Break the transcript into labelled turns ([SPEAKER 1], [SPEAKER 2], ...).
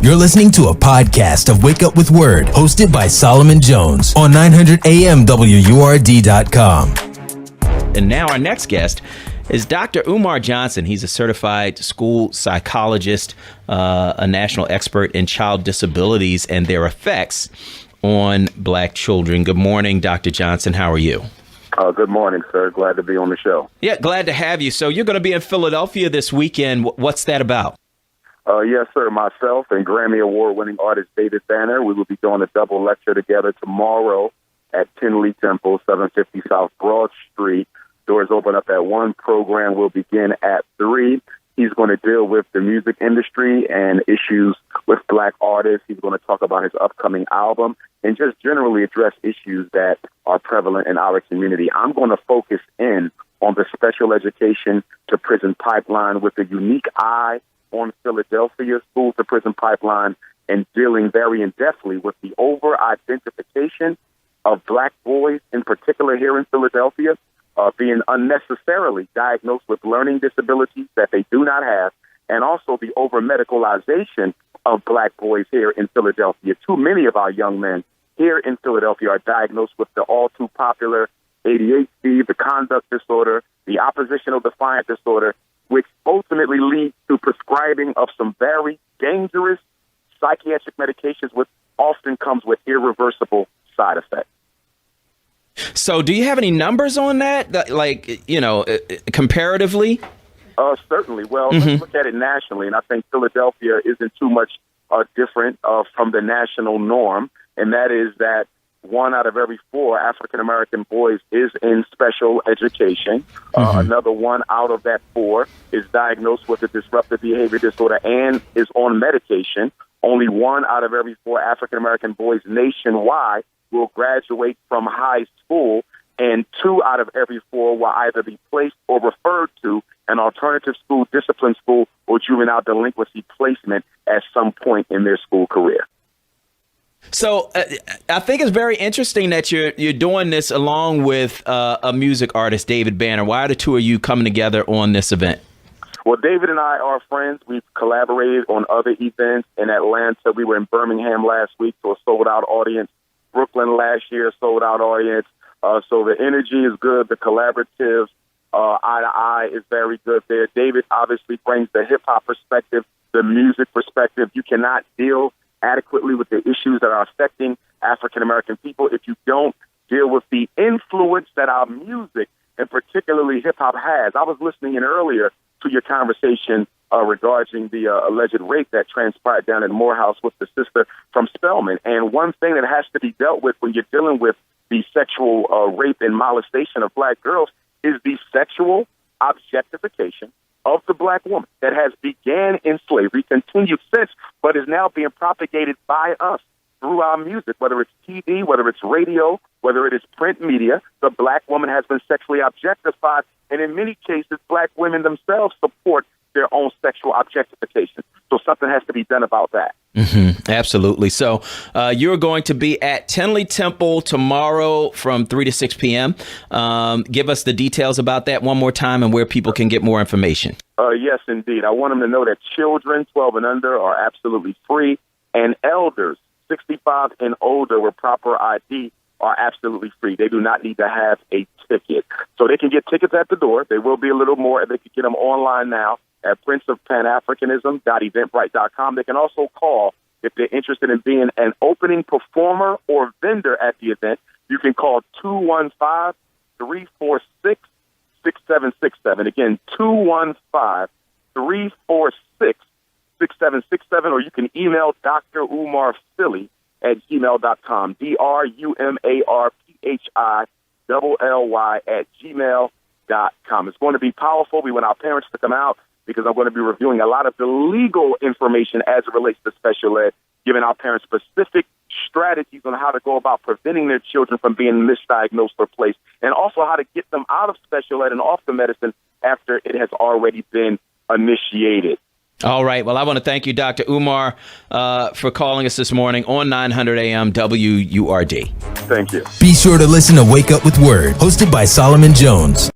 [SPEAKER 1] You're listening to a podcast of Wake Up With Word, hosted by Solomon Jones on 900 AM WURD.com.
[SPEAKER 2] And now our next guest is Dr. Umar Johnson. He's a certified school psychologist, a national expert in child disabilities and their effects on Black children. Good morning, Dr. Johnson. How are you?
[SPEAKER 3] Good morning, sir. Glad to be on the show.
[SPEAKER 2] Yeah, glad to have you. So you're going to be in Philadelphia this weekend. What's that about?
[SPEAKER 3] Yes, sir. Myself and Grammy Award-winning artist David Banner, we will be doing a double lecture together tomorrow at Tinley Temple, 750 South Broad Street. Doors open up at 1. Program will begin at 3. He's going to deal with the music industry and issues with Black artists. He's going to talk about his upcoming album and just generally address issues that are prevalent in our community. I'm going to focus in on the special education to prison pipeline with a unique eye on Philadelphia school to prison pipeline and dealing very in-depthly with the over-identification of Black boys, in particular here in Philadelphia, being unnecessarily diagnosed with learning disabilities that they do not have, and also the over-medicalization of Black boys here in Philadelphia. Too many of our young men here in Philadelphia are diagnosed with the all-too-popular ADHD, the conduct disorder, the oppositional defiant disorder, which ultimately leads to prescribing of some very dangerous psychiatric medications, which often comes with irreversible side effects.
[SPEAKER 2] So do you have any numbers on that, comparatively?
[SPEAKER 3] Certainly. Well, let's look at it nationally, and I think Philadelphia isn't too much different from the national norm, and that is that 1 out of every 4 African-American boys is in special education. Another 1 out of that 4 is diagnosed with a disruptive behavior disorder and is on medication. Only 1 out of every 4 African-American boys nationwide will graduate from high school, and 2 out of every 4 will either be placed or referred to an alternative school, discipline school, or juvenile delinquency placement at some point in their school career.
[SPEAKER 2] So I think it's very interesting that you're doing this along with a music artist, David Banner. Why are the two of you coming together on this event?
[SPEAKER 3] Well, David and I are friends. We've collaborated on other events in Atlanta. We were in Birmingham last week to a sold-out audience. Brooklyn last year, sold-out audience. So the energy is good. The collaborative eye-to-eye is very good there. David obviously brings the hip-hop perspective, the music perspective. You cannot deal adequately with the issues that are affecting African-American people if you don't deal with the influence that our music, and particularly hip-hop, has. I was listening in earlier to your conversation regarding the alleged rape that transpired down in Morehouse with the sister from Spelman. And one thing that has to be dealt with when you're dealing with the sexual rape and molestation of Black girls is the sexual objectification of the Black woman that has began in slavery, continued since, but is now being propagated by us through our music, whether it's TV, whether it's radio, whether it is print media. The Black woman has been sexually objectified, and in many cases, Black women themselves support their own sexual objectification. So something has to be done about that.
[SPEAKER 2] Absolutely. So you're going to be at Tinley Temple tomorrow from 3 to 6 p.m. Give us the details about that one more time and where people can get more information.
[SPEAKER 3] Yes, indeed. I want them to know that children 12 and under are absolutely free, and elders 65 and older with proper ID are absolutely free. They do not need to have a ticket. So they can get tickets at the door. There will be a little more. They can get them online now at princeofpanafricanism.eventbrite.com. They can also call if they're interested in being an opening performer or vendor at the event. You can call 215-346-6767. Again, 215-346-6767, or you can email Dr. Umar Philly at gmail.com, DRUMARPHILLY@gmail.com. It's going to be powerful. We want our parents to come out because I'm going to be reviewing a lot of the legal information as it relates to special ed, giving our parents specific strategies on how to go about preventing their children from being misdiagnosed or placed, and also how to get them out of special ed and off the medicine after it has already been initiated.
[SPEAKER 2] All right. Well, I want to thank you, Dr. Umar, for calling us this morning on 900 AM WURD.
[SPEAKER 3] Thank you.
[SPEAKER 1] Be sure to listen to Wake Up With Word, hosted by Solomon Jones.